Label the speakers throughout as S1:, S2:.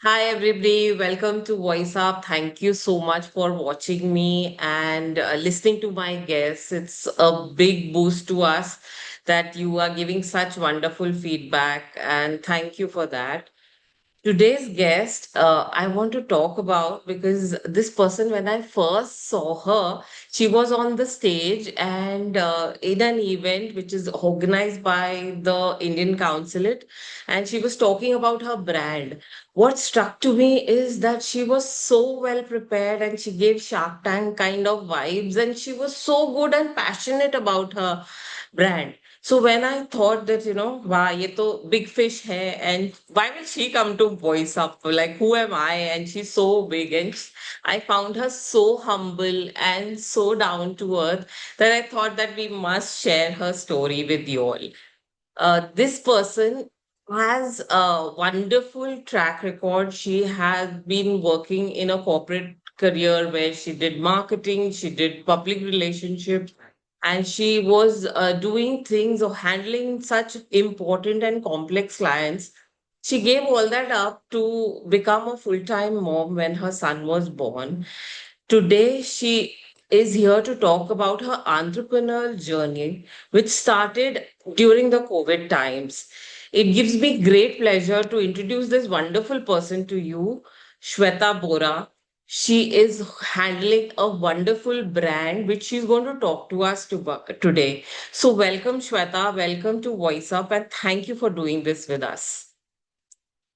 S1: Hi, everybody. Welcome to Voice Up. Thank you so much for watching me and listening to my guests. It's a big boost to us that you are giving such wonderful feedback, and thank you for that. Today's guest, I want to talk about because this person, when I first saw her, she was on the stage and in an event which is organized by the Indian Consulate, and she was talking about her brand. What struck to me is that she was so well prepared and she gave Shark Tank kind of vibes, and she was so good and passionate about her brand. So when I thought that, wow, ye to big fish hai, and why will she come to Voice Up? Like, who am I? And she's so big. And I found her so humble and so down to earth that I thought that we must share her story with you all. This person has a wonderful track record. She has been working in a corporate career where she did marketing, she did public relationships, and she was doing things or handling such important and complex clients. She gave all that up to become a full time mom when her son was born. Today, she is here to talk about her entrepreneurial journey, which started during the COVID times. It gives me great pleasure to introduce this wonderful person to you, Shweta Bora. She is handling a wonderful brand which she's going to talk to us today. So, welcome, Shweta. Welcome to Voice Up, and thank you for doing this with us.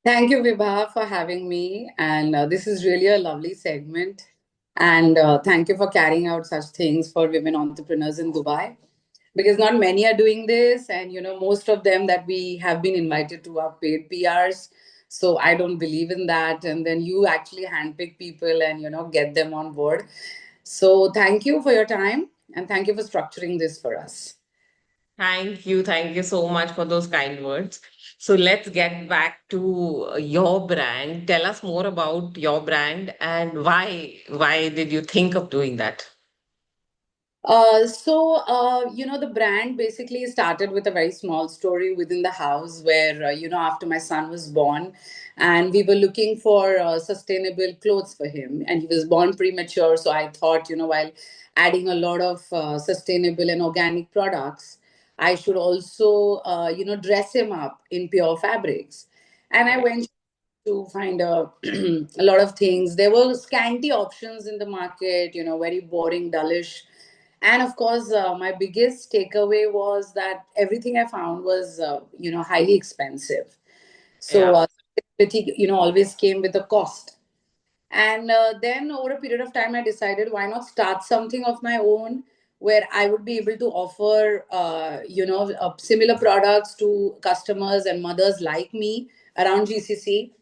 S2: Thank you, Vibha, for having me. And this is really a lovely segment. And thank you for carrying out such things for women entrepreneurs in Dubai. Because not many are doing this. And, most of them that we have been invited to are paid PRs. So I don't believe in that. And then you actually handpick people and, get them on board. So thank you for your time. And thank you for structuring this for us.
S1: Thank you. Thank you so much for those kind words. So let's get back to your brand. Tell us more about your brand and why did you think of doing that?
S2: The brand basically started with a very small story within the house where, after my son was born, and we were looking for sustainable clothes for him, and he was born premature. So I thought, while adding a lot of sustainable and organic products, I should also, dress him up in pure fabrics. And I
S1: Correct.
S2: went to find a lot of things. There were scanty options in the market, very boring, dullish. And of course, my biggest takeaway was that everything I found was, highly expensive. So,
S1: Yeah.
S2: sustainability, always came with a cost. And then over a period of time, I decided why not start something of my own where I would be able to offer, similar products to customers and mothers like me around GCC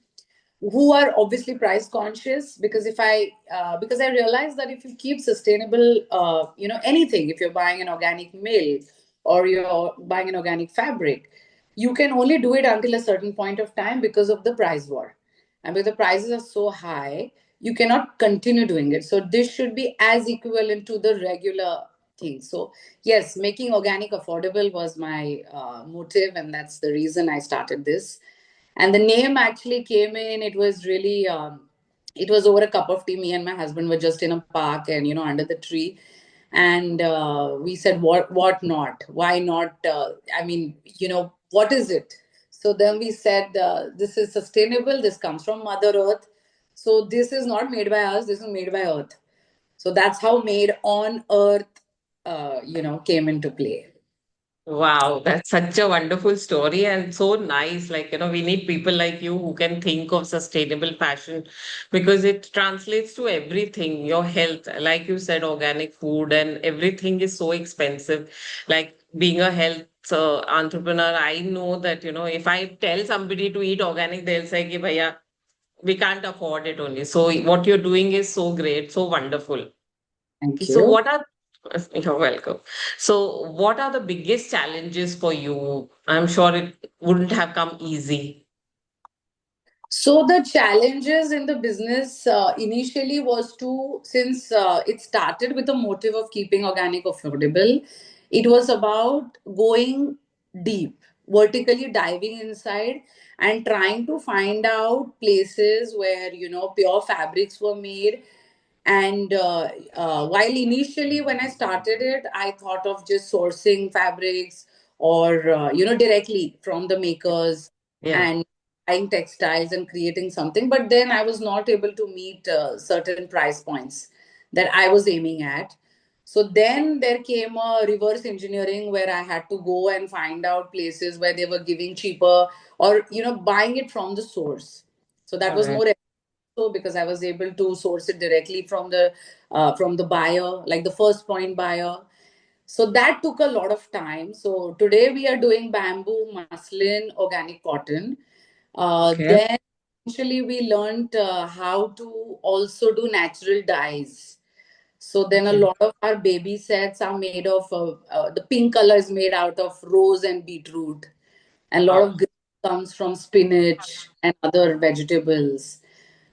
S2: who are obviously price conscious, because I realized that if you keep sustainable, anything, if you're buying an organic milk or you're buying an organic fabric, you can only do it until a certain point of time because of the price war. And because the prices are so high, you cannot continue doing it. So this should be as equivalent to the regular thing. So yes, making organic affordable was my motive, and that's the reason I started this. And the name actually came in. It was really it was over a cup of tea. Me and my husband were just in a park and, under the tree, and we said, what not, why not, what is it? So then we said, this is sustainable, this comes from Mother Earth, so this is not made by us, this is made by Earth. So that's how Made on Earth came into play.
S1: Wow, that's such a wonderful story and so nice. Like, we need people like you who can think of sustainable fashion because it translates to everything, your health. Like you said, organic food and everything is so expensive. Like being a health entrepreneur, I know that, if I tell somebody to eat organic, they'll say, Ki, Bhaiya, we can't afford it only. So what you're doing is so great, so wonderful.
S2: Thank
S1: So
S2: you.
S1: what are You're welcome. So what are the biggest challenges for you? I'm sure it wouldn't have come easy.
S2: So the challenges in the business initially was to, since it started with the motive of keeping organic affordable, it was about going deep. vertically diving inside and trying to find out places where, pure fabrics were made. And while initially when I started it, I thought of just sourcing fabrics or, directly from the makers
S1: Yeah.
S2: and buying textiles and creating something. But then I was not able to meet certain price points that I was aiming at. So then there came a reverse engineering where I had to go and find out places where they were giving cheaper, or, buying it from the source. So that was
S1: Correct.
S2: more so, because I was able to source it directly from the buyer, like the first point buyer. So that took a lot of time. So today we are doing bamboo, muslin, organic cotton.
S1: Okay.
S2: Then eventually we learned how to also do natural dyes. So then a
S1: Okay.
S2: lot of our baby sets are made of the pink color is made out of rose and beetroot, and a lot
S1: Wow.
S2: of green comes from spinach and other vegetables.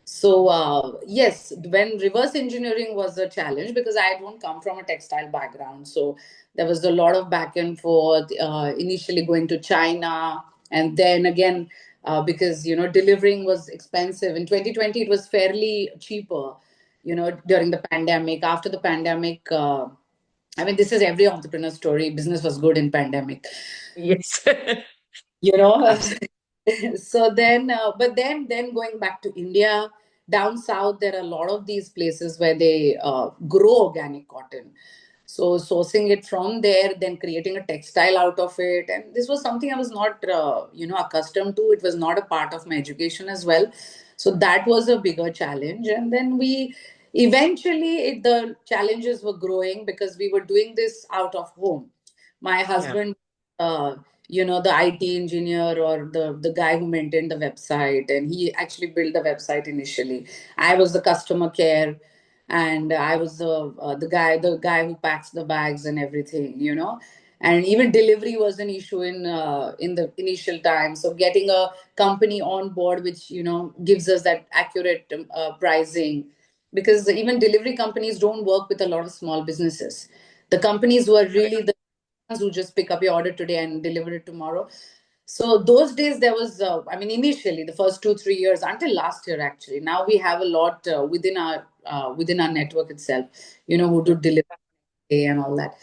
S2: So yes, when reverse engineering was a challenge, because I don't come from a textile background, so there was a lot of back and forth. Initially going to China, and then again because delivering was expensive. In 2020, it was fairly cheaper. During the pandemic, after the pandemic, I mean, this is every entrepreneur story. Business was good in pandemic.
S1: Yes.
S2: You know,
S1: Absolutely.
S2: so then but then going back to India, down south, there are a lot of these places where they grow organic cotton. So sourcing it from there, then creating a textile out of it, and this was something I was not accustomed to. It was not a part of my education as well. So that was a bigger challenge. And then we eventually the challenges were growing because we were doing this out of home. My
S1: Yeah.
S2: husband, uh, the IT engineer, or the guy who maintained the website, and he actually built the website initially. I was the customer care, and I was the guy who packs the bags and everything. And even delivery was an issue in the initial time. So getting a company on board which gives us that accurate pricing, because even delivery companies don't work with a lot of small businesses. The companies who are really the who just pick up your order today and deliver it tomorrow. So those days there was, I mean, initially the first 2 3 years until last year actually. Now we have a lot within our network itself, who do delivery and all that.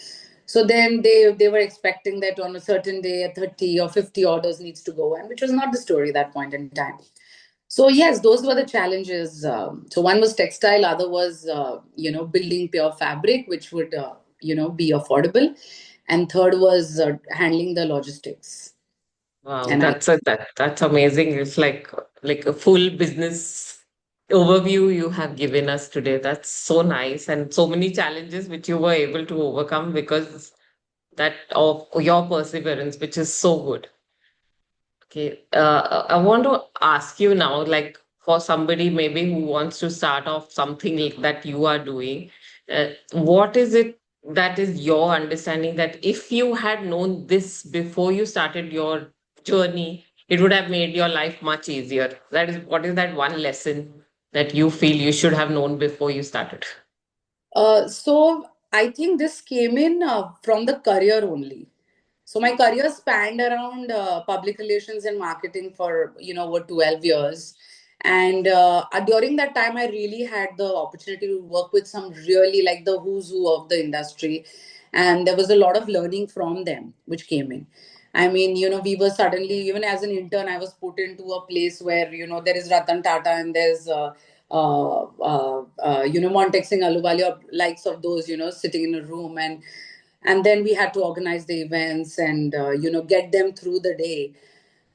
S2: So then they were expecting that on a certain day, 30 or 50 orders needs to go, and which was not the story at that point in time. So yes, those were the challenges. So one was textile, other was building pure fabric, which would be affordable, and third was handling the logistics.
S1: Wow,
S2: And I
S1: that's amazing. It's like a full business overview you have given us today. That's so nice, and so many challenges which you were able to overcome because that of your perseverance, which is so good. Okay, I want to ask you now, like for somebody maybe who wants to start off something like that you are doing, what is it that is your understanding that if you had known this before you started your journey, it would have made your life much easier? That is, what is that one lesson that you feel you should have known before you started?
S2: so I think this came in from the career only. So my career spanned around public relations and marketing for over 12 years. And during that time, I really had the opportunity to work with some really like the who's who of the industry, and there was a lot of learning from them which came in. I mean, we were suddenly, even as an intern, I was put into a place where there is Ratan Tata and there's Montek Singh Ahluwalia, or likes of those, sitting in a room, and then we had to organize the events and get them through the day.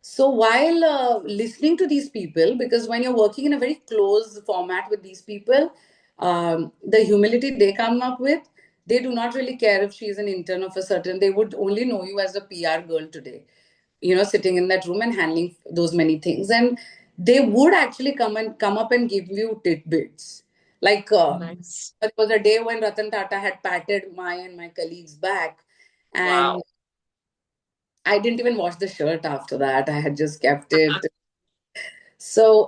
S2: So while listening to these people, because when you're working in a very close format with these people, the humility they come up with, they do not really care if she's an intern of a certain, they would only know you as a PR girl today, sitting in that room and handling those many things. And they would actually come up and give you tidbits. Like
S1: Nice.
S2: there was a day when Ratan Tata had patted my and my colleagues back, and
S1: Wow.
S2: I didn't even wash the shirt after that. I had just kept it. So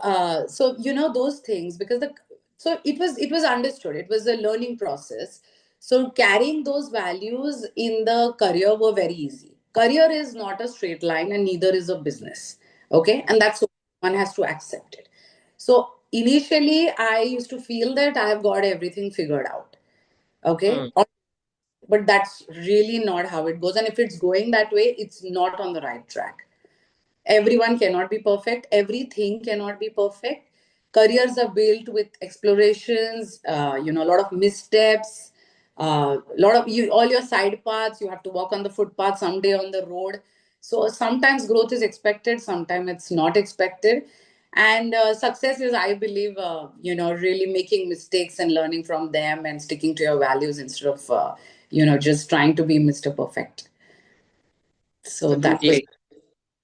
S2: those things, because the so it was understood. It was a learning process. So carrying those values in the career were very easy career is not a straight line and neither is a business. Okay. And that's one has to accept it. So initially, I used to feel that I have got everything figured out. Okay.
S1: Hmm.
S2: But that's really not how it goes. And if it's going that way, it's not on the right track. Everyone cannot be perfect, everything cannot be perfect. Careers are built with explorations, a lot of missteps, a lot of you, all your side paths. You have to walk on the footpath, someday on the road. So sometimes growth is expected, sometimes it's not expected. And success is, I believe, really making mistakes and learning from them and sticking to your values instead of just trying to be Mr. Perfect. So that was
S1: Absolutely.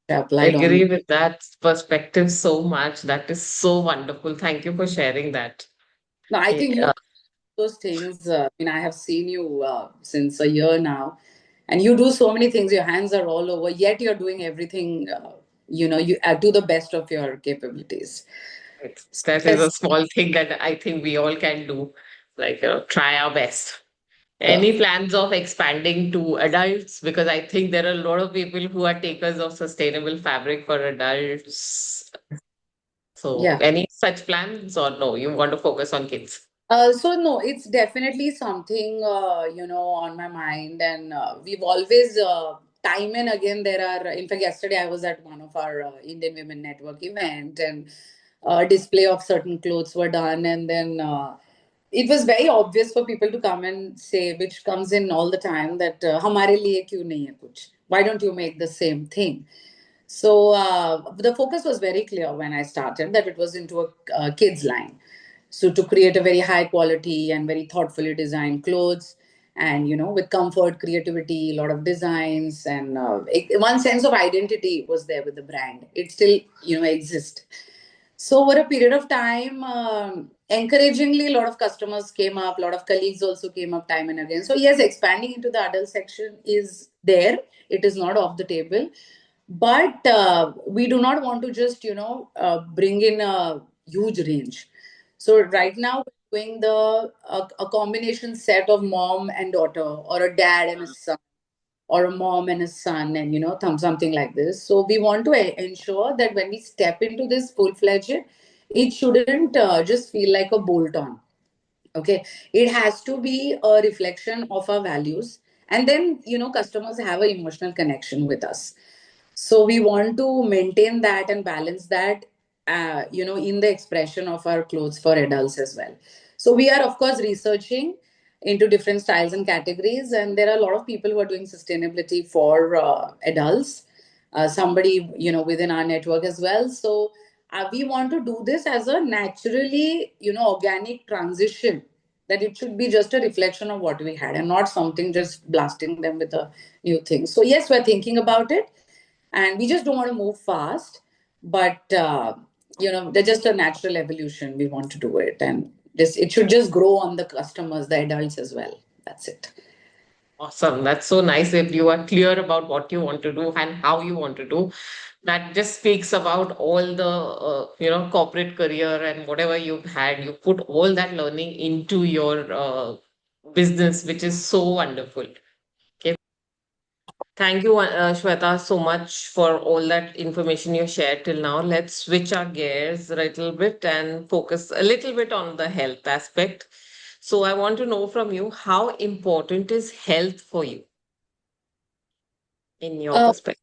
S2: applied on
S1: Agree
S2: me.
S1: with that perspective so much. That is so wonderful. Thank you for sharing that.
S2: No, I think you
S1: Yeah.
S2: those things. I have seen you since a year now, and you do so many things. Your hands are all over, yet you're doing everything. You to the best of your capabilities.
S1: That is
S2: Yes,
S1: a small thing that I think we all can do. Like, try our best.
S2: uh,
S1: Any plans of expanding to adults? Because I think there are a lot of people who are takers of sustainable fabric for adults. So,
S2: yeah.
S1: any such plans, or no? You want to focus on kids?
S2: So no, it's definitely something on my mind, and we've always time and again there are. In fact, yesterday I was at one of our Indian Women Network event, and a display of certain clothes were done, and then it was very obvious for people to come and say, which comes in all the time, that "हमारे लिए क्यों नहीं है कुछ? Why don't you make the same thing?" So the focus was very clear when I started that it was into a kids line. So to create a very high quality and very thoughtfully designed clothes, and with comfort, creativity, a lot of designs, and one sense of identity was there with the brand. It still exists. So over a period of time, encouragingly, a lot of customers came up, a lot of colleagues also came up time and again. So yes, expanding into the adult section is there. It is not off the table, but we do not want to just bring in a huge range. So right now we're doing a combination set of mom and daughter, or a dad and a son, or a mom and a son, and something like this. So we want to ensure that when we step into this full-fledged, it shouldn't just feel like a bolt on. Okay, it has to be a reflection of our values, and then customers have an emotional connection with us. So we want to maintain that and balance that, in the expression of our clothes for adults as well. So we are, of course, researching into different styles and categories, and there are a lot of people who are doing sustainability for adults. Somebody within our network as well. So we want to do this as a naturally organic transition, that it should be just a reflection of what we had and not something just blasting them with a new thing. So yes, we're thinking about it, and we just don't want to move fast, but they're just a natural evolution. We want to do it, and this it should just grow on the customers, the adults as well. That's it.
S1: Awesome. That's so nice if you are clear about what you want to do and how you want to do. That just speaks about all the, corporate career and whatever you've had. You put all that learning into your business, which is so wonderful. Okay. Thank you, Shweta, so much for all that information you shared till now. Let's switch our gears a little bit and focus a little bit on the health aspect. So I want to know from you, how important is health for you in your
S2: Uh,
S1: perspective?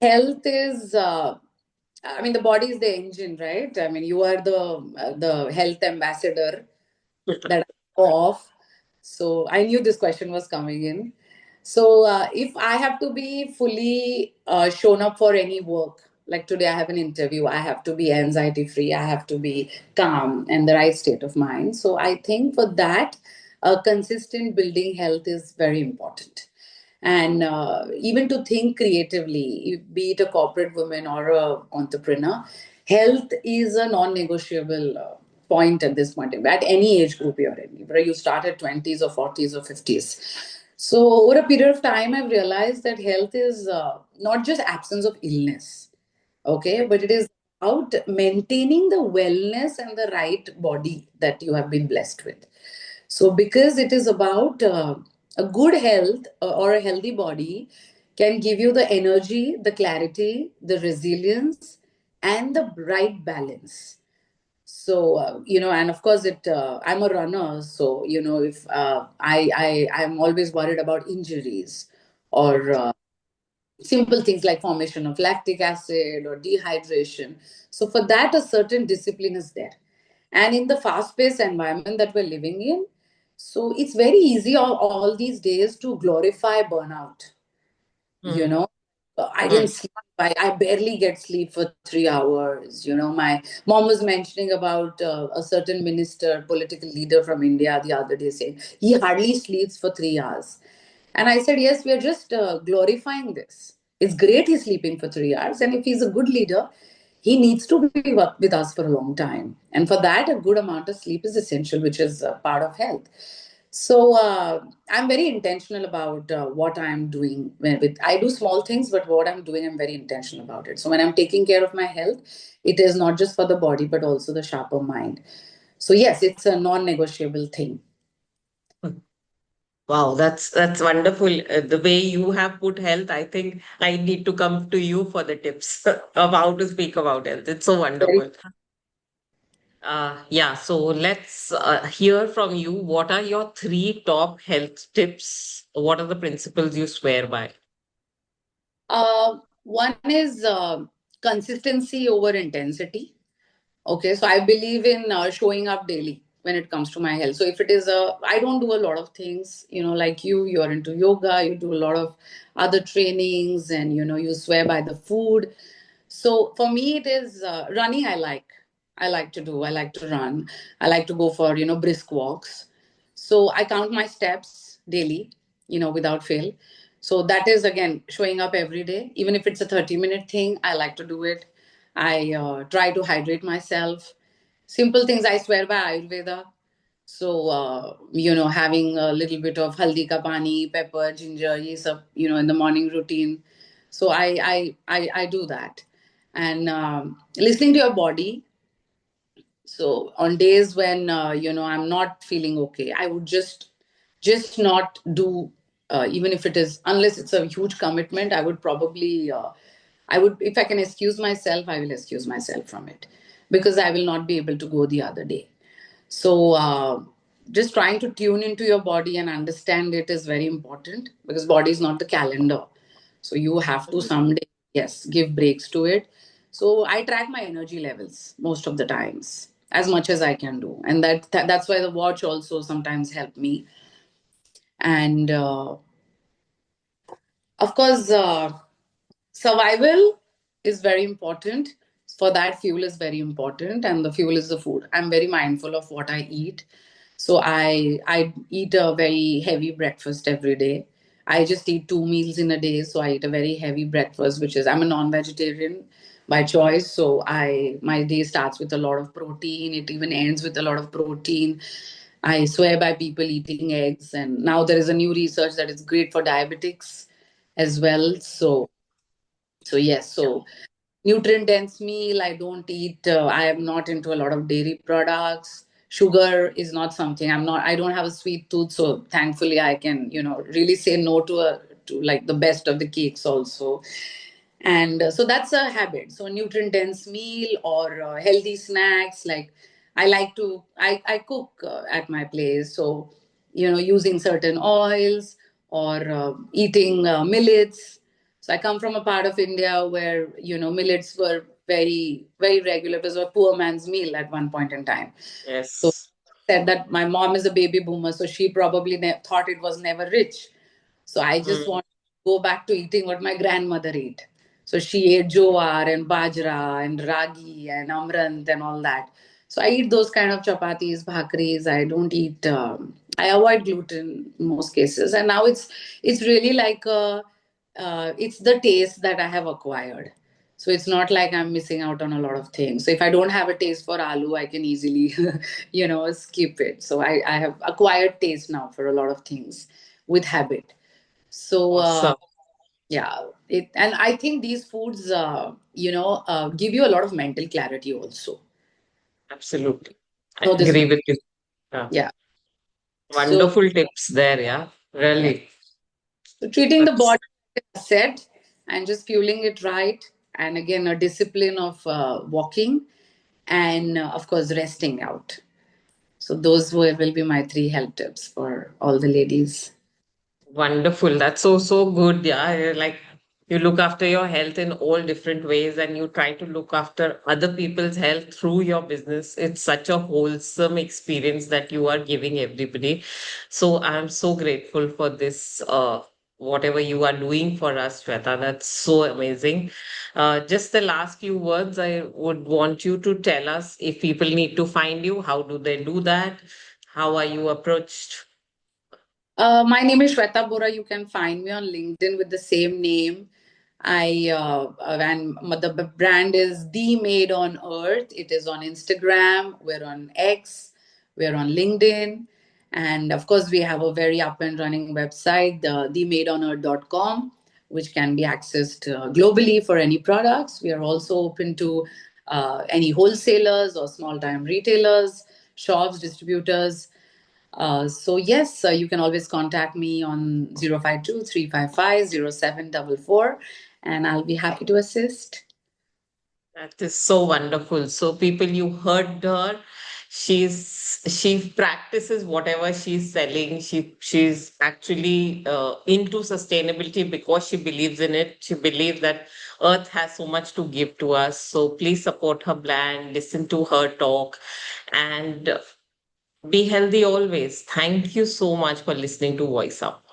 S2: Health is, the body is the engine, right? I mean, you are the health ambassador that I know of. So I knew this question was coming in. So if I have to be fully shown up for any work, like today I have an interview, I have to be anxiety free, I have to be calm and the right state of mind. So I think for that, consistent building health is very important. And even to think creatively, be it a corporate woman or a entrepreneur, health is a non-negotiable point at this point at any age group you're in, whether you start at 20s or 40s or 50s. So over a period of time, I've realized that health is not just absence of illness, okay, but it is about maintaining the wellness and the right body that you have been blessed with. So because it is about a good health or a healthy body, can give you the energy, the clarity, the resilience, and the right balance. So and of course it I'm a runner, so if I'm always worried about injuries or simple things like formation of lactic acid or dehydration. So for that, a certain discipline is there. And in the fast-paced environment that we're living in, so it's very easy all these days to glorify burnout. you
S1: Hmm.
S2: know I didn't
S1: Hmm.
S2: sleep. I barely get sleep for 3 hours. My mom was mentioning about a certain minister, political leader from India the other day, saying he hardly sleeps for 3 hours. And I said, yes, we are just glorifying this. It's great he's sleeping for 3 hours. And if he's a good leader, he needs to be with us for a long time. And for that, a good amount of sleep is essential, which is part of health. So I'm very intentional about what I'm doing. I do small things, but what I'm doing, I'm very intentional about it. So when I'm taking care of my health, it is not just for the body, but also the sharper mind. So yes, it's a non-negotiable thing.
S1: Wow, that's wonderful. The way you have put health, I think I need to come to you for the tips of how to speak about health. It's so
S2: Very
S1: wonderful. Yeah, so let's hear from you. What are your three top health tips? What are the principles you swear by?
S2: One is consistency over intensity. Okay, so I believe in showing up daily when it comes to my health. So if it is I don't do a lot of things, like you're into yoga, you do a lot of other trainings, and you swear by the food. So for me, it is running. I like to do. I like to run. I like to go for brisk walks. So I count my steps daily, without fail. So that is again showing up every day, even if it's a 30-minute thing. I like to do it. I try to hydrate myself. Simple things. I swear by Ayurveda. So having a little bit of haldi ka pani, pepper, ginger, ye sab, in the morning routine. So I do that, and listening to your body. So on days when I'm not feeling okay, I would just not do, even if it is, unless it's a huge commitment. I would probably I would, if I can excuse myself, I will excuse myself from it, because I will not be able to go the other day. So just trying to tune into your body and understand it is very important, because body is not the calendar. So you have to someday, yes, give breaks to it. So I track my energy levels most of the times as much as I can do, and that's why the watch also sometimes help me. And of course, survival is very important. For that, fuel is very important, and the fuel is the food. I'm very mindful of what I eat. So I eat a very heavy breakfast every day. I just eat 2 meals in a day, so I eat a very heavy breakfast, which is, I'm a non-vegetarian by choice. So I my day starts with a lot of protein. It even ends with a lot of protein. I swear by people eating eggs, and now there is a new research that is great for diabetics as well. So yes,
S1: Yeah.
S2: so nutrient dense meal. I don't eat. I am not into a lot of dairy products. Sugar is not something. I don't have a sweet tooth, so thankfully I can really say no to like the best of the cakes also. And so that's a habit. So nutrient dense meal or healthy snacks. Like I cook at my place, so using certain oils or eating millets. So I come from a part of India where millets were very very regular. It was a poor man's meal at one point in time. So
S1: Yes.
S2: said that my mom is a baby boomer, so she probably thought it was never rich. So I just
S1: Mm.
S2: want to go back to eating what my grandmother ate. So she ate jowar and bajra and ragi and amrant and all that. So I eat those kind of chapatis, bhakris. I don't eat. I avoid gluten in most cases. And now it's really like it's the taste that I have acquired. So it's not like I'm missing out on a lot of things. So if I don't have a taste for aloo, I can easily, skip it. So I have acquired taste now for a lot of things with habit. So
S1: Awesome.
S2: yeah, and I think these foods, give you a lot of mental clarity also.
S1: Absolutely. I
S2: So this,
S1: agree with you. Yeah.
S2: yeah. So,
S1: Wonderful tips there. Yeah.
S2: yeah.
S1: Really.
S2: So treating the
S1: That's
S2: body set and just fueling it right. And again, a discipline of walking and, of course, resting out. So those will be my three health tips for all the ladies.
S1: Wonderful. That's so, so good. Yeah. Like you look after your health in all different ways and you try to look after other people's health through your business. It's such a wholesome experience that you are giving everybody. So I'm so grateful for this, whatever you are doing for us, Shweta. That's so amazing. Just the last few words, I would want you to tell us if people need to find you, how do they do that? How are you approached?
S2: My name is Shweta Bora. You can find me on LinkedIn with the same name. And the brand is The Made on Earth. It is on Instagram. We're on X. We're on LinkedIn. And of course, we have a very up and running website, themadeonearth.com, which can be accessed globally for any products. We are also open to any wholesalers or small time retailers, shops, distributors. So yes, you can always contact me on 052 355 0744, and I'll be happy to assist.
S1: That is so wonderful. So people, you heard her. She practices whatever she's selling. She's actually into sustainability because she believes in it. She believes that Earth has so much to give to us. So please support her brand, listen to her talk, and be healthy always. Thank you so much for listening to Voice Up.